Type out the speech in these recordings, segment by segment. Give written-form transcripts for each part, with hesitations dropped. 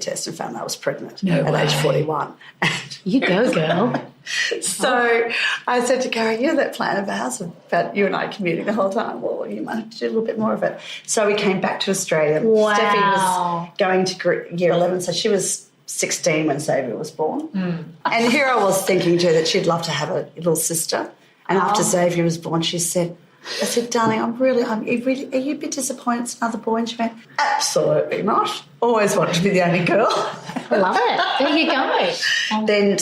test and found I was pregnant No at way. age 41. You go, girl. So I said to Gary, you know that plan of ours about you and I commuting the whole time? Well, you might have to do a little bit more of it. So we came back to Australia. Wow. Steffi was going to year 11, so she was 16 when Xavier was born. And here I was thinking too that she'd love to have a little sister. And after Xavier was born, I said, darling, are you a bit disappointed it's another boy? And she went, absolutely not. Always wanted to be the only girl. I love it. There you go. Then,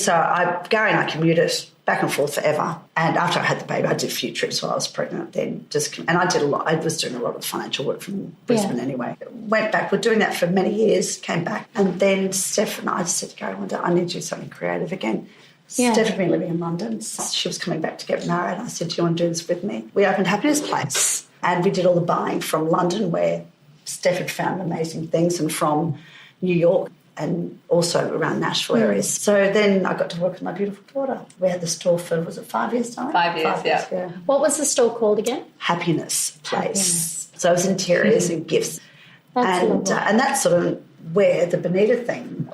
Gary and I commuted back and forth forever. And after I had the baby, I did a few trips while I was pregnant. And I did a lot. I was doing a lot of financial work from Brisbane anyway. Went back. We're doing that for many years. Came back, and then Steph and I just said to Gary one day, I need to do something creative again. Yeah. Steph had been living in London. She was coming back to get married. I said, do you want to do this with me? We opened Happiness Place, and we did all the buying from London, where Steph had found amazing things, and from New York and also around Nashville areas. So then I got to work with my beautiful daughter. We had the store for, was it 5 years time? 5 years, yeah. What was the store called again? Happiness Place. So it was interiors and gifts. That's lovely. And that's sort of where the Bonita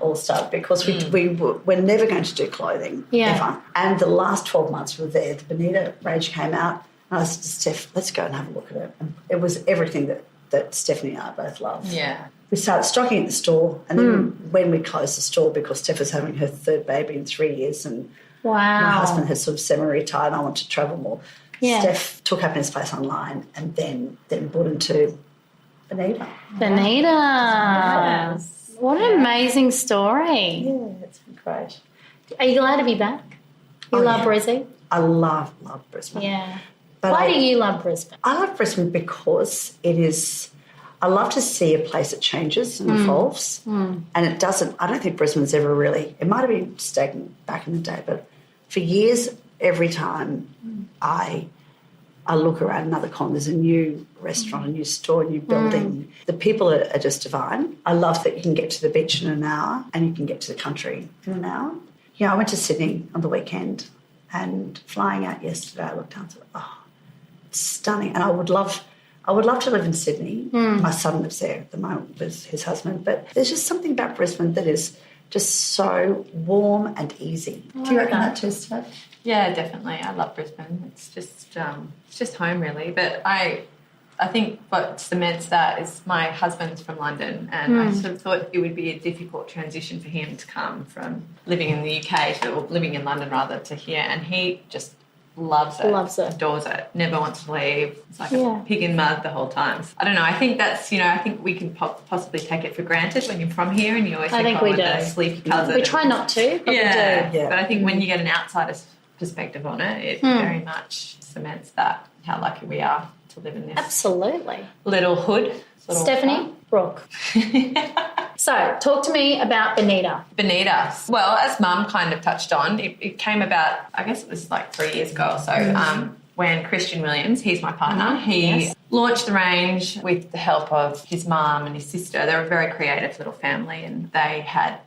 we're never going to do clothing ever. And the last 12 months we were there, the Bonita range came out, and I said to Steph, let's go and have a look at it. And it was everything that Stephanie and I both love. Yeah. We started stocking at the store, and then when we closed the store, because Steph was having her third baby in 3 years, and my husband had sort of semi-retired and I wanted to travel more, Steph took Happiness Place online and then bought into Bonita. Bonita. What an amazing story. Yeah, it's been great. Are you glad to be back? You love Brisbane? I love Brisbane. Yeah. But Why do you love Brisbane? I love Brisbane because it is, I love to see a place that changes and evolves. And it doesn't, I don't think Brisbane's ever really, it might have been stagnant back in the day, but for years, every time I look around another corner, there's a new restaurant, a new store, a new building. The people are just divine. I love that you can get to the beach in an hour and you can get to the country in an hour. You know, I went to Sydney on the weekend, and flying out yesterday, I looked down and thought, it's stunning. And I would love to live in Sydney. My son lives there at the moment with his husband. But there's just something about Brisbane that is just so warm and easy. Do you reckon that too, Steph? Yeah, definitely. I love Brisbane. It's just home, really. But I think what cements that is my husband's from London, and I sort of thought it would be a difficult transition for him to come from living in the UK or living in London rather to here, and he just loves it, adores it, never wants to leave. It's like a pig in mud the whole time. I don't know. I think that's, I think we can possibly take it for granted when you're from here, and you always think we do. A sleepy cousin. We try not to, but we do. Yeah. But I think when you get an outsider's perspective on it, it very much cements that, how lucky we are to live in this little hood. Stephanie Rooke. So, talk to me about Bonita. Bonita. Well, as Mum kind of touched on, it came about, I guess it was like 3 years ago or so, when Christian Williams, he's my partner, he launched the range with the help of his mum and his sister. They're a very creative little family, and they had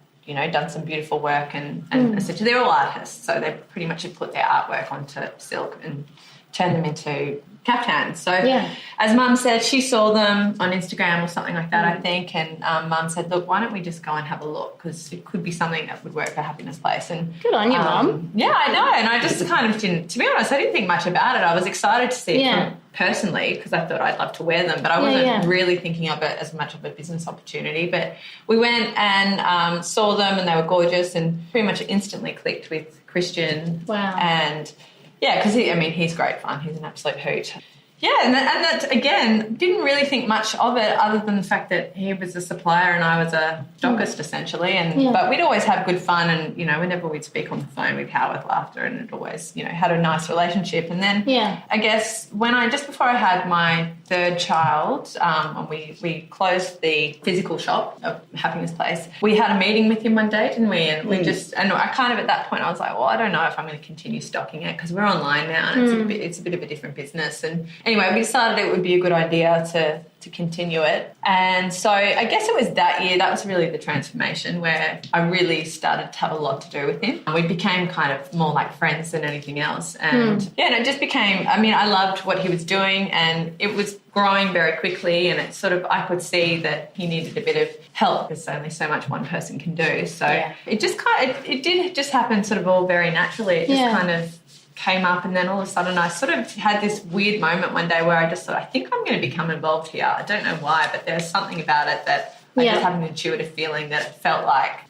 done some beautiful work, and essentially they're all artists, so they pretty much had put their artwork onto silk and turned them into caftans. So as Mum said, she saw them on Instagram or something like that, I think, and Mum said, look, why don't we just go and have a look, because it could be something that would work for Happiness Place. And good on you, Mum. Yeah, I know, and I just kind of didn't, to be honest, I didn't think much about it. I was excited to see it from personally, because I thought I'd love to wear them, but I wasn't really thinking of it as much of a business opportunity. But we went and saw them, and they were gorgeous, and pretty much instantly clicked with Christian. Wow. And yeah, because he's great fun. He's an absolute hoot. Yeah, and that again, didn't really think much of it other than the fact that he was a supplier and I was a stockist essentially. But we'd always have good fun, and whenever we'd speak on the phone, we'd howl with laughter, and it always had a nice relationship. And then I guess just before I had my third child, and we closed the physical shop of Happiness Place, we had a meeting with him one day, didn't we? And and I kind of at that point I was like, well, I don't know if I'm going to continue stocking it, because we're online now and it's a bit of a different business. And anyway, we decided it would be a good idea to to continue it. And so I guess it was that year, that was really the transformation where I really started to have a lot to do with him. We became kind of more like friends than anything else. And and it just became, I mean, I loved what he was doing, and it was growing very quickly, and it sort of, I could see that he needed a bit of help because there's only so much one person can do. So it just kind of, it did just happen sort of all very naturally. It just kind of came up, and then all of a sudden I sort of had this weird moment one day where I just thought, I think I'm going to become involved here. I don't know why, but there's something about it that I just had an intuitive feeling that it felt like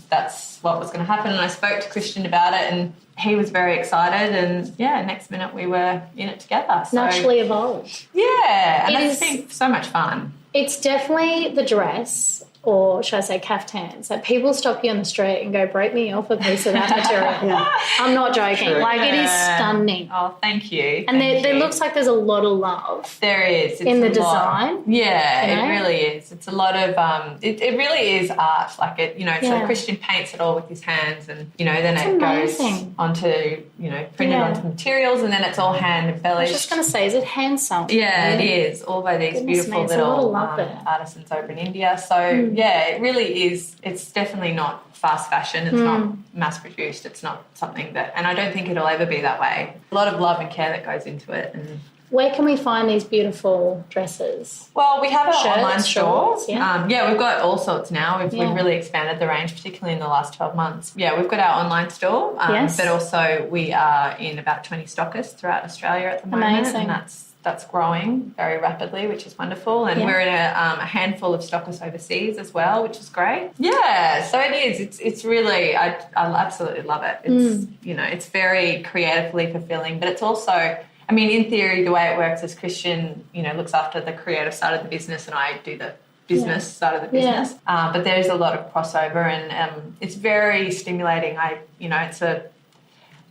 that's what was going to happen. And I spoke to Christian about it, and he was very excited, and next minute we were in it together. So, naturally evolved. Yeah, and it's been so much fun. It's definitely the dress, or should I say caftans, that people stop you on the street and go, break me off a piece of that material. I'm not joking. True. Like, it is stunning. Oh, thank you. And there looks like there's a lot of love. There is. It's in the design. Yeah, it really is. It's a lot of, it really is art. Like, it, you know, so Christian paints it all with his hands, and, you know, then it goes onto, you know, printed onto materials, and then it's all hand embellished. I was just going to say, is it hand sewn? Yeah, it is. All by these beautiful little artisans over in India. So, yeah, it really is. It's definitely not fast fashion. It's not mass produced. It's not something that, and I don't think it'll ever be that way. A lot of love and care that goes into it. And where can we find these beautiful dresses? Well, we have our online store. Shorts, we've got all sorts now. We've really expanded the range, particularly in the last 12 months. Yeah, we've got our online store, but also we are in about 20 stockists throughout Australia at the moment. Amazing. And that's growing very rapidly, which is wonderful. And we're in a handful of stockists overseas as well, which is great. Yeah, so it is. It's really, I absolutely love it. It's, you know, it's very creatively fulfilling, but it's also, I mean, in theory, the way it works is Christian, you know, looks after the creative side of the business, and I do the business side of the business. But there's a lot of crossover, and it's very stimulating. It's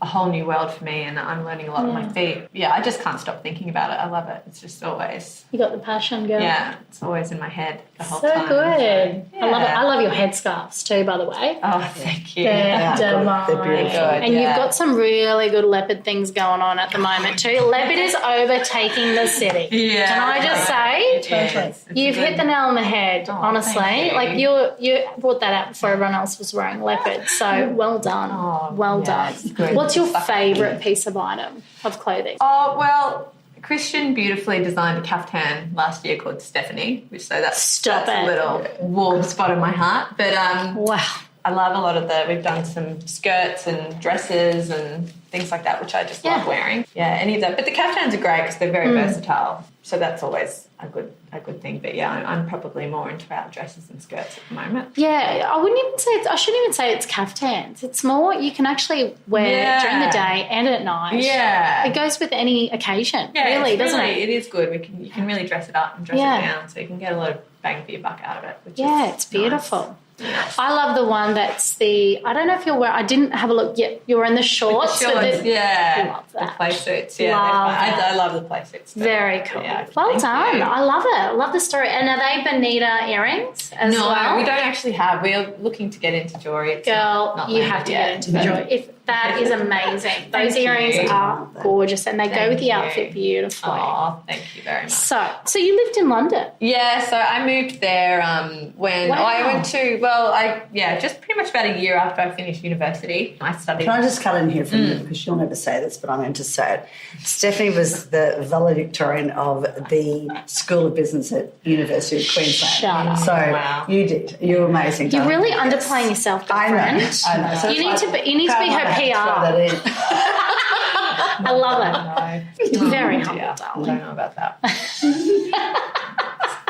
a whole new world for me, and I'm learning a lot on my feet. Yeah, I just can't stop thinking about it. I love it. It's just always... You got the passion, girl. Yeah, it's always in my head the whole time. So good. So, I love it. I love your headscarves too, by the way. Oh, thank you. They're divine. They're beautiful. And you've got some really good leopard things going on at the moment too. Leopard is overtaking the city. Yeah. Can I just say? You've hit the nail on the head, honestly. Like, you brought that out before everyone else was wearing leopard. So well done. Well done. What's your favourite piece of item of clothing? Oh, well, Christian beautifully designed a caftan last year called Stephanie, which that's a little warm spot in my heart. But wow. I love a lot of we've done some skirts and dresses and things like that, which I just love wearing. Yeah, any of that. But the caftans are great because they're very versatile. So that's always a good thing. But yeah, I'm probably more into our dresses and skirts at the moment. Yeah, I shouldn't even say it's caftans. It's more you can actually wear during the day and at night. Yeah. It goes with any occasion, really, doesn't it? It is good. You can really dress it up and dress it down, so you can get a lot of bang for your buck out of it. Which is it's beautiful. Nice. Yes. I love the one that's I don't know if you're wearing, I didn't have a look yet. You're in the shorts. I love that. The play suits. Yeah, I love the play suits. Very cool. Yeah, well done. I love it. I love the story. And are they Bonita earrings as well? No, we don't actually have. We're looking to get into jewellery. Girl, you have to get into the jewellery. That is amazing. Those earrings are gorgeous, and they go with the outfit beautifully. Oh, thank you very much. So you lived in London? Yeah, so I moved there when I went to, just pretty much about a year after I finished university. I studied. Can I just cut in here for a minute, because she'll never say this, but I'm going to say it. Stephanie was the valedictorian of the School of Business at University of Queensland. Shut up. So you did. You're amazing. You're really underplaying yourself, girlfriend. I know. So you need to be her PR. I love it. No. Very humble, darling. I don't know about that.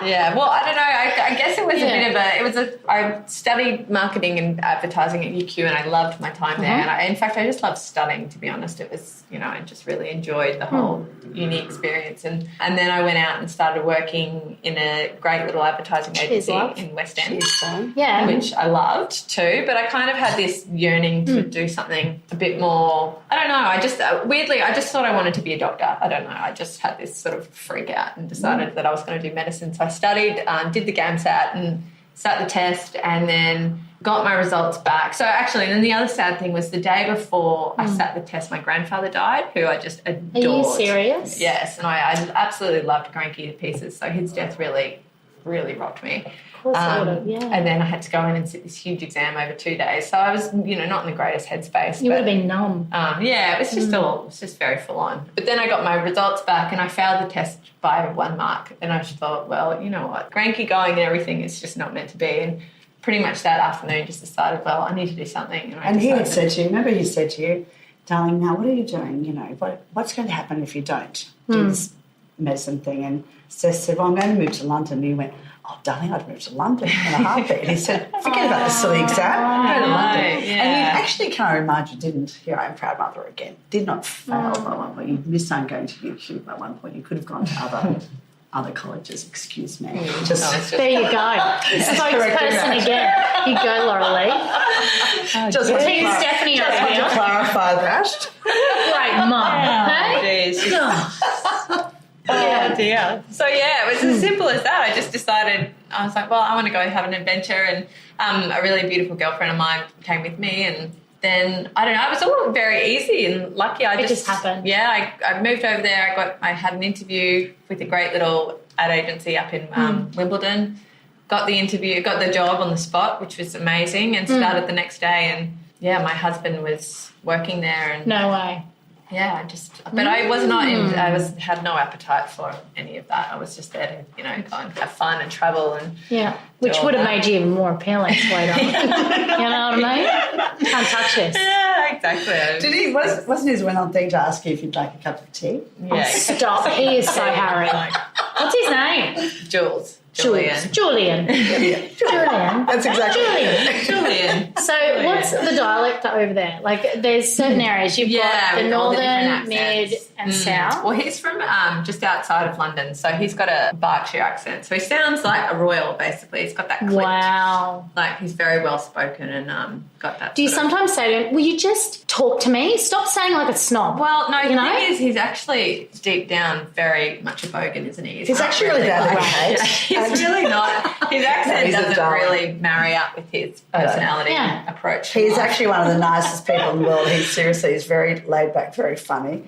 Yeah, well, I don't know. I guess it was a bit of I studied marketing and advertising at UQ, and I loved my time there. And in fact, I just loved studying, to be honest. It was, I just really enjoyed the whole uni experience. And then I went out and started working in a great little advertising agency in West End, which I loved too. But I kind of had this yearning to do something a bit more, I don't know. I just, weirdly, I just thought I wanted to be a doctor. I don't know. I just had this sort of freak out and decided that I was going to do medicine. So I studied, did the GAMSAT, and sat the test, and then got my results back. So actually, and then the other sad thing was the day before I sat the test, my grandfather died, who I just adored. Are you serious? Yes, and I absolutely loved Granky to pieces. So his death really, really rocked me. Of course it would have, yeah. And then I had to go in and sit this huge exam over 2 days. So I was, not in the greatest headspace. You would have been numb. Yeah, it was just it was just very full on. But then I got my results back and I failed the test by 1 mark. And I just thought, well, you know what, Granky going and everything is just not meant to be. And pretty much that afternoon just decided, well, I need to do something. And he had said to you, remember he said to you, darling, now what are you doing? What's going to happen if you don't do this medicine thing? And Steph said, well, I'm going to move to London. And you went, oh, darling, I'd move to London in a heartbeat. He said, forget about the silly exam, go to London. Yeah. And you actually can't remind you didn't, here I am, proud mother again, did not fail by one point. You missed on going to YouTube by one point. You could have gone to other colleges, excuse me. There you go. Spokesperson again. You go, Lorilie. Just Team Stephanie over want here. to clarify that. Great mum. Hey? Jeez. Oh dear. So yeah, it was as simple as that. I just decided, I was like, well, I want to go have an adventure, and a really beautiful girlfriend of mine came with me, and then I don't know, it was all very easy and lucky. It just happened. Yeah, I moved over there. I had an interview with a great little ad agency up in Wimbledon. Got the job on the spot, which was amazing, and started the next day. And yeah, my husband was working there, and No way. yeah, but I was not had no appetite for any of that. I was just there to, go and have fun and travel and which would have made you even more appealing later on. You know what I mean? Can't touch this. Yeah, exactly. Did he? Wasn't his well-known thing to ask you if you'd like a cup of tea? Yeah. Stop. He is so Harry. What's his name? Julian. Julian. That's exactly Julian. So what's the dialect over there? Like there's certain areas. You've got the with all the different northern, mid and south. Well, he's from just outside of London, so he's got a Berkshire accent. So he sounds like a royal, basically. He's got that clipped. Wow. Like he's very well spoken and got that. Do you sometimes say to him, will you just talk to me? Stop saying like a snob. Well, no, the thing is he's actually deep down very much a bogan, isn't he? He's actually really bad at He's really not. His accent doesn't really marry up with his personality and approach. He's actually one of the nicest people in the world. He's very laid back, very funny.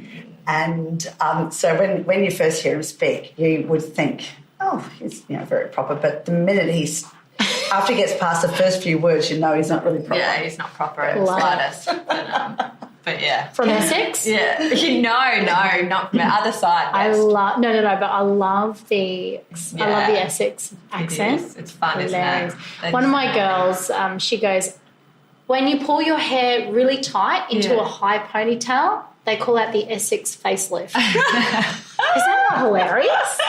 And so when you first hear him speak, you would think, oh, he's very proper. But the minute after he gets past the first few words, he's not really proper. Yeah, he's not proper at the slightest. But yeah. From Essex? Yeah. No, not from the other side. I love but I love the Essex accent. It's fun, isn't it? One of my girls, she goes, when you pull your hair really tight into a high ponytail, they call that the Essex facelift. Is that not hilarious?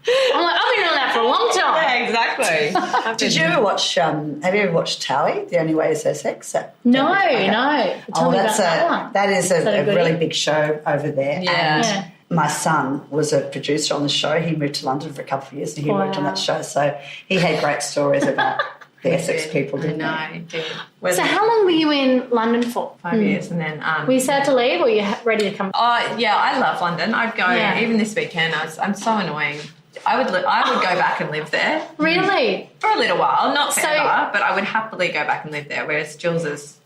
I'm like, I've been doing that for a long time. Yeah, exactly. Did you ever watch, have you ever watched Towie, The Only Way is Essex? No. Tell me about that one. That is a really big show over there. Yeah. And my son was a producer on the show. He moved to London for a couple of years and he worked on that show. So he had great stories about the Essex people, didn't he? I did. So how long were you in London for? 5 years, and then were you sad to leave or were you ready to come? Oh, yeah, I love London. I'd go, even this weekend, I'm so annoying. I would go back and live there. Really? For a little while, not forever, but I would happily go back and live there, whereas Jules is...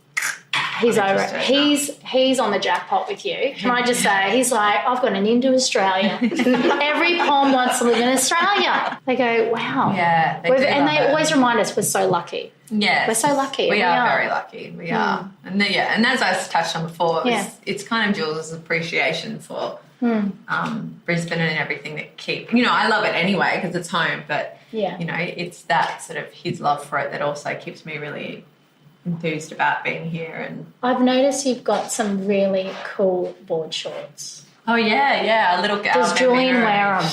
He's over it. He's on the jackpot with you. Can I just say, he's like, I've got an into Australia. Every pom wants to live in Australia. They go, wow. Yeah. They always remind us we're so lucky. Yeah. We're so lucky. We are very lucky. We are. And and as I touched on before, it's kind of Jules' appreciation for Brisbane and everything that I love it anyway because it's home, but it's that sort of his love for it that also keeps me really enthused about being here. And I've noticed you've got some really cool board shorts. Oh yeah, a little girl. Does Julian wear them?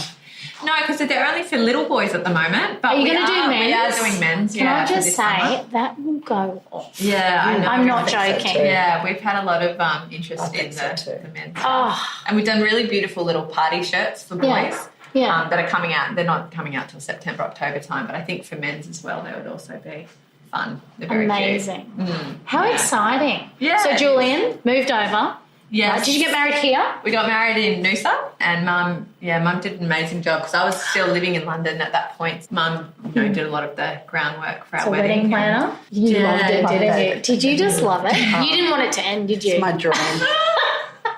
No, because they're only for little boys at the moment. But are you going to do men's? We are doing men's. Can I just say that will go off? Yeah, I know. I'm not joking. So we've had a lot of interest in the men's. And we've done really beautiful little party shirts for boys. That are coming out. They're not coming out till September, October time, but I think for men's as well, they would also be fun. They're very amazing. Cute. How exciting. Yeah. So Julian moved over. Yes. Did you get married here? We got married in Noosa, and Mum did an amazing job because I was still living in London at that point. Mum, did a lot of the groundwork for our wedding. Wedding planner. You loved it, didn't you? Did you just love it? You didn't want it to end, did you? It's my dream.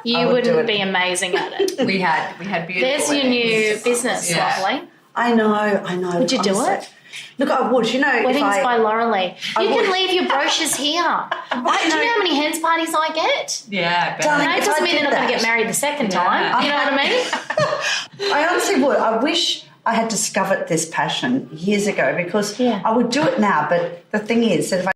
You wouldn't be amazing at it. We had beautiful. There's your new business, lovely. I know. Would you do it? Look, I would. Weddings by Lorilie. You can leave your brochures here. Do you know how many hens parties I get? Yeah, I bet. No, it doesn't mean they're not going to get married the second time. You know what I mean? I honestly would. I wish I had discovered this passion years ago because I would do it now. But the thing is that if I